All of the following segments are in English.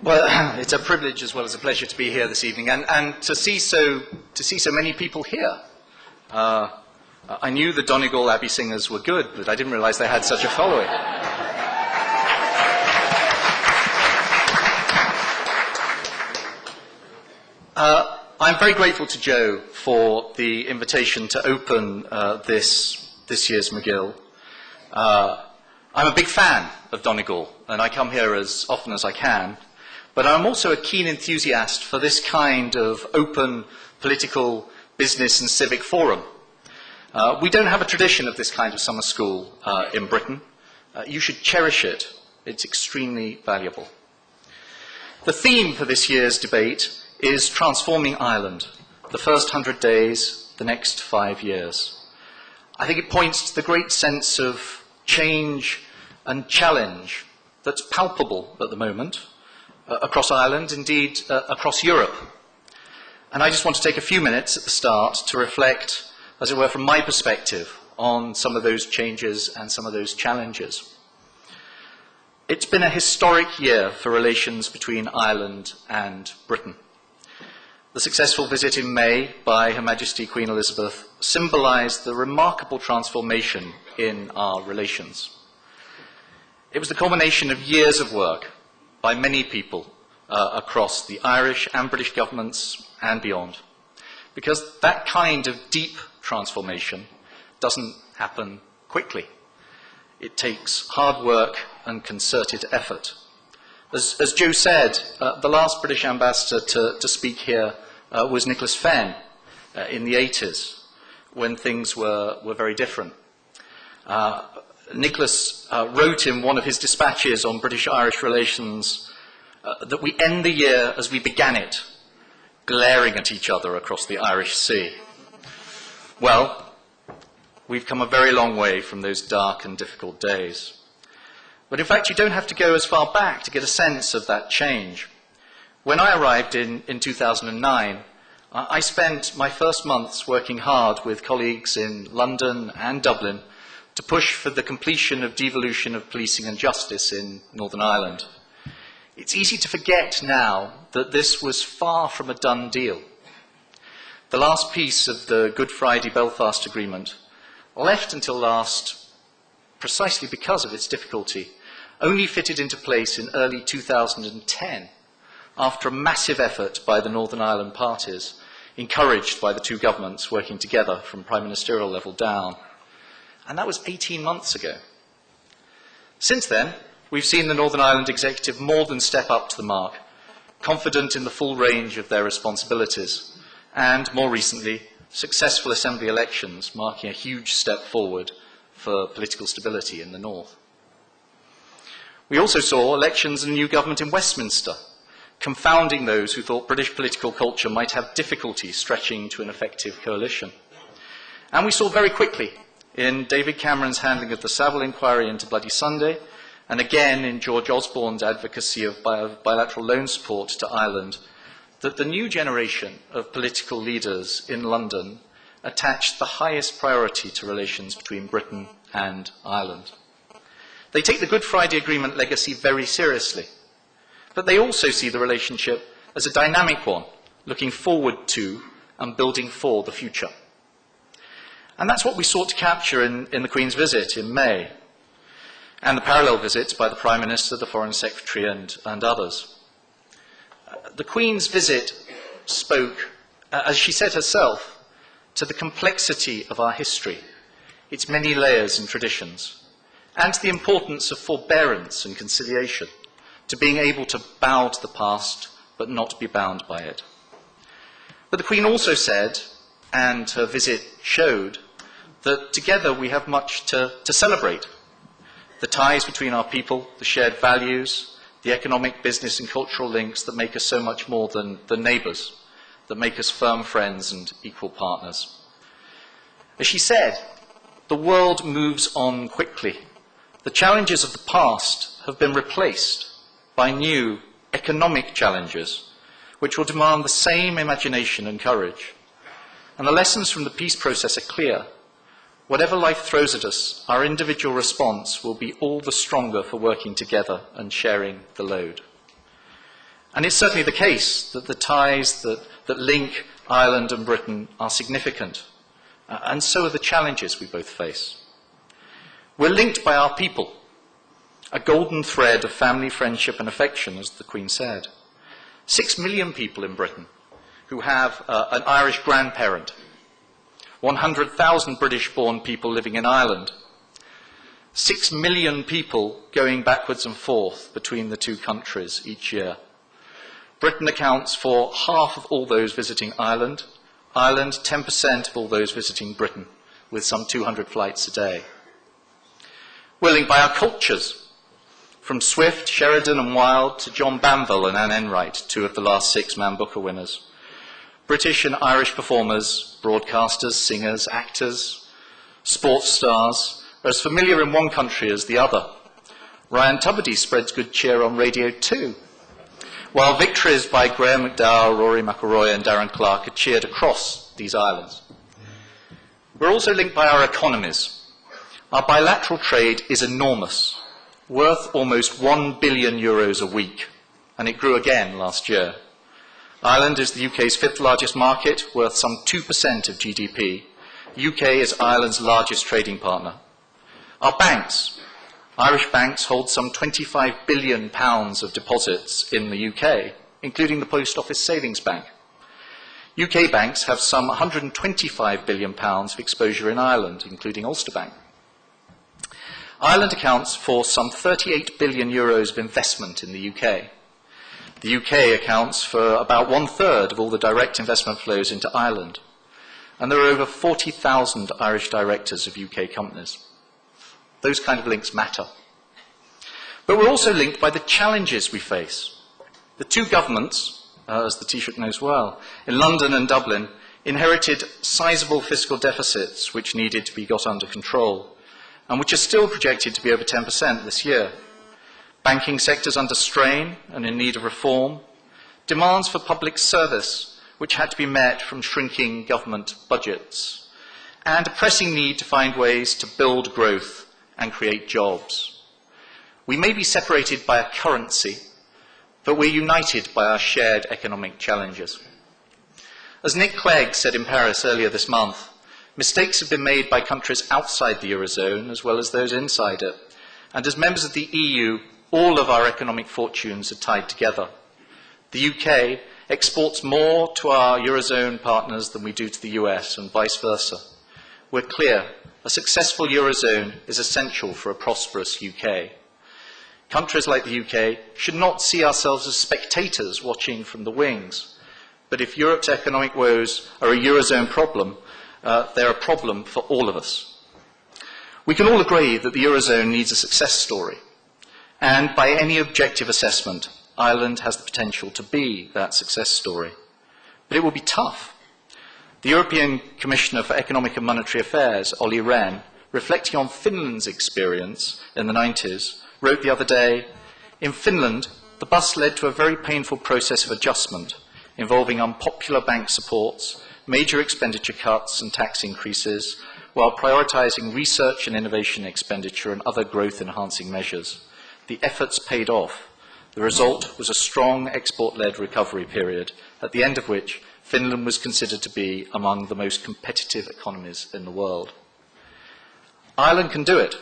Well, it's a privilege as well as a pleasure to be here this evening, and to see so many people here. I knew the Donegal Abbey Singers were good, but I didn't realize they had such a following. I'm very grateful to Joe for the invitation to open this year's MacGill. I'm a big fan of Donegal, and I come here as often as I can. But I'm also a keen enthusiast for this kind of open political, business and civic forum. We don't have a tradition of this kind of summer school in Britain. You should cherish it. It's extremely valuable. The theme for this year's debate is Transforming Ireland, the first 100 days, the next 5 years. I think it points to the great sense of change and challenge that's palpable at the moment, across Ireland, indeed across Europe. And I just want to take a few minutes at the start to reflect, as it were, from my perspective on some of those changes and some of those challenges. It's been a historic year for relations between Ireland and Britain. The successful visit in May by Her Majesty Queen Elizabeth symbolised the remarkable transformation in our relations. It was the culmination of years of work by many people across the Irish and British governments and beyond, because that kind of deep transformation doesn't happen quickly. It takes hard work and concerted effort. As Joe said, the last British ambassador to speak here was Nicholas Fenn in the 80s, when things were very different. Nicholas wrote in one of his dispatches on British-Irish relations that we end the year as we began it, glaring at each other across the Irish Sea. Well, we've come a very long way from those dark and difficult days. But in fact, you don't have to go as far back to get a sense of that change. When I arrived in 2009, I spent my first months working hard with colleagues in London and Dublin to push for the completion of devolution of policing and justice in Northern Ireland. It's easy to forget now that this was far from a done deal. The last piece of the Good Friday Belfast Agreement, left until last precisely because of its difficulty, only fitted into place in early 2010 after a massive effort by the Northern Ireland parties, encouraged by the two governments working together from prime ministerial level down. And that was 18 months ago. Since then, we've seen the Northern Ireland Executive more than step up to the mark, confident in the full range of their responsibilities, and more recently, successful Assembly elections marking a huge step forward for political stability in the North. We also saw elections and a new government in Westminster, confounding those who thought British political culture might have difficulty stretching to an effective coalition. And we saw very quickly, in David Cameron's handling of the Savile inquiry into Bloody Sunday, and again in George Osborne's advocacy of bilateral loan support to Ireland, that the new generation of political leaders in London attached the highest priority to relations between Britain and Ireland. They take the Good Friday Agreement legacy very seriously, but they also see the relationship as a dynamic one, looking forward to and building for the future. And that's what we sought to capture in the Queen's visit in May, and the parallel visits by the Prime Minister, the Foreign Secretary and others. The Queen's visit spoke, as she said herself, to the complexity of our history, its many layers and traditions, and to the importance of forbearance and conciliation, to being able to bow to the past but not be bound by it. But the Queen also said, and her visit showed, that together we have much to celebrate. The ties between our people, the shared values, the economic, business and cultural links that make us so much more than neighbours, that make us firm friends and equal partners. As she said, the world moves on quickly. The challenges of the past have been replaced by new economic challenges, which will demand the same imagination and courage. And the lessons from the peace process are clear. Whatever life throws at us, our individual response will be all the stronger for working together and sharing the load. And it's certainly the case that the ties that link Ireland and Britain are significant, and so are the challenges we both face. We're linked by our people, a golden thread of family, friendship and affection, as the Queen said. 6 million people in Britain who have an Irish grandparent, 100,000 British-born people living in Ireland, 6 million people going backwards and forth between the two countries each year. Britain accounts for half of all those visiting Ireland, Ireland 10% of all those visiting Britain, with some 200 flights a day. We're linked by our cultures, from Swift, Sheridan and Wilde to John Banville and Anne Enright, 2 of the last 6 Man Booker winners. British and Irish performers, broadcasters, singers, actors, sports stars are as familiar in one country as the other. Ryan Tubridy spreads good cheer on Radio 2, while victories by Graham McDowell, Rory McIlroy and Darren Clarke are cheered across these islands. We're also linked by our economies. Our bilateral trade is enormous, worth almost €1 billion a week, and it grew again last year. Ireland is the UK's 5th largest market, worth some 2% of GDP. UK is Ireland's largest trading partner. Our banks. Irish banks hold some £25 billion of deposits in the UK, including the Post Office Savings Bank. UK banks have some £125 billion of exposure in Ireland, including Ulster Bank. Ireland accounts for some €38 billion of investment in the UK. The UK accounts for about 1/3 of all the direct investment flows into Ireland. And there are over 40,000 Irish directors of UK companies. Those kind of links matter. But we're also linked by the challenges we face. The two governments, as the Taoiseach knows well, in London and Dublin, inherited sizable fiscal deficits which needed to be got under control, and which are still projected to be over 10% this year. Banking sectors under strain and in need of reform, demands for public service which had to be met from shrinking government budgets, and a pressing need to find ways to build growth and create jobs. We may be separated by a currency, but we're united by our shared economic challenges. As Nick Clegg said in Paris earlier this month, mistakes have been made by countries outside the Eurozone as well as those inside it, and as members of the EU, all of our economic fortunes are tied together. The UK exports more to our Eurozone partners than we do to the US, and vice versa. We're clear, a successful Eurozone is essential for a prosperous UK. Countries like the UK should not see ourselves as spectators watching from the wings. But if Europe's economic woes are a Eurozone problem, they're a problem for all of us. We can all agree that the Eurozone needs a success story. And by any objective assessment, Ireland has the potential to be that success story. But it will be tough. The European Commissioner for Economic and Monetary Affairs, Olli Rehn, reflecting on Finland's experience in the 90s, wrote the other day, "In Finland, the bus led to a very painful process of adjustment involving unpopular bank supports, major expenditure cuts and tax increases, while prioritising research and innovation expenditure and other growth-enhancing measures. The efforts paid off. The result was a strong export-led recovery period, at the end of which Finland was considered to be among the most competitive economies in the world." Ireland can do it.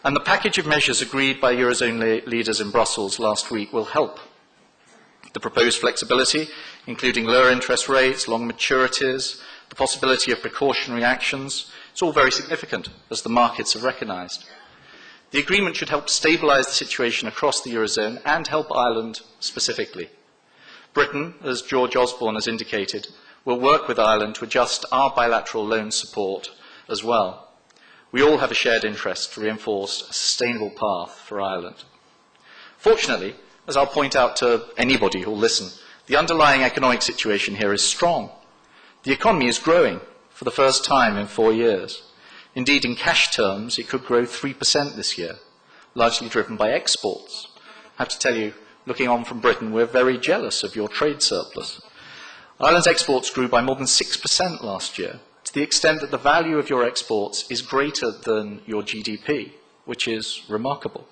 And the package of measures agreed by Eurozone leaders in Brussels last week will help. The proposed flexibility, including lower interest rates, long maturities, the possibility of precautionary actions, it's all very significant, as the markets have recognised. The agreement should help stabilise the situation across the Eurozone and help Ireland specifically. Britain, as George Osborne has indicated, will work with Ireland to adjust our bilateral loan support as well. We all have a shared interest to reinforce a sustainable path for Ireland. Fortunately, as I'll point out to anybody who will listen, the underlying economic situation here is strong. The economy is growing for the first time in 4 years. Indeed, in cash terms, it could grow 3% this year, largely driven by exports. I have to tell you, looking on from Britain, we're very jealous of your trade surplus. Ireland's exports grew by more than 6% last year, to the extent that the value of your exports is greater than your GDP, which is remarkable.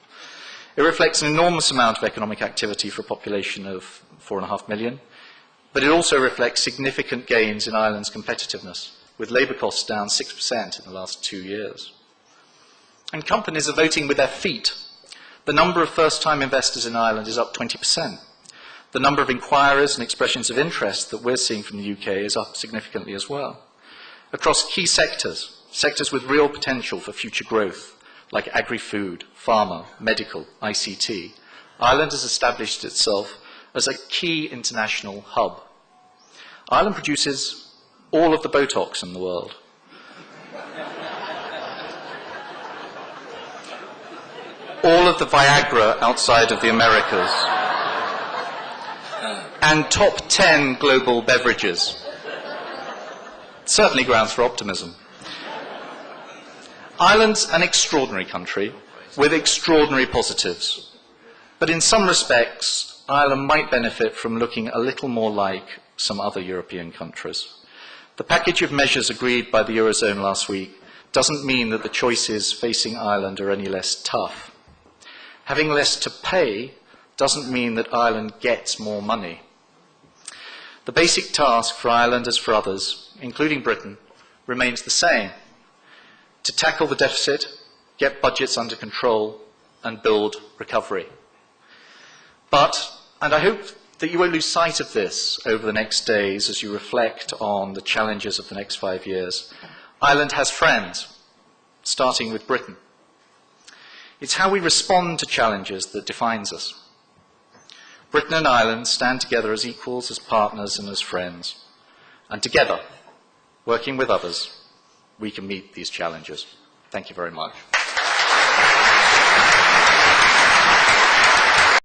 It reflects an enormous amount of economic activity for a population of 4.5 million, but it also reflects significant gains in Ireland's competitiveness, with labour costs down 6% in the last 2 years. And companies are voting with their feet. The number of first-time investors in Ireland is up 20%. The number of inquiries and expressions of interest that we're seeing from the UK is up significantly as well. Across key sectors, sectors with real potential for future growth, like agri-food, pharma, medical, ICT, Ireland has established itself as a key international hub. Ireland produces all of the Botox in the world. All of the Viagra outside of the Americas. And top 10 global beverages. Certainly grounds for optimism. Ireland's an extraordinary country with extraordinary positives. But in some respects, Ireland might benefit from looking a little more like some other European countries. The package of measures agreed by the Eurozone last week doesn't mean that the choices facing Ireland are any less tough. Having less to pay doesn't mean that Ireland gets more money. The basic task for Ireland as for others, including Britain, remains the same: to tackle the deficit, get budgets under control, and build recovery. But, and I hope that you won't lose sight of this over the next days as you reflect on the challenges of the next 5 years, Ireland has friends, starting with Britain. It's how we respond to challenges that defines us. Britain and Ireland stand together as equals, as partners, and as friends. And together, working with others, we can meet these challenges. Thank you very much.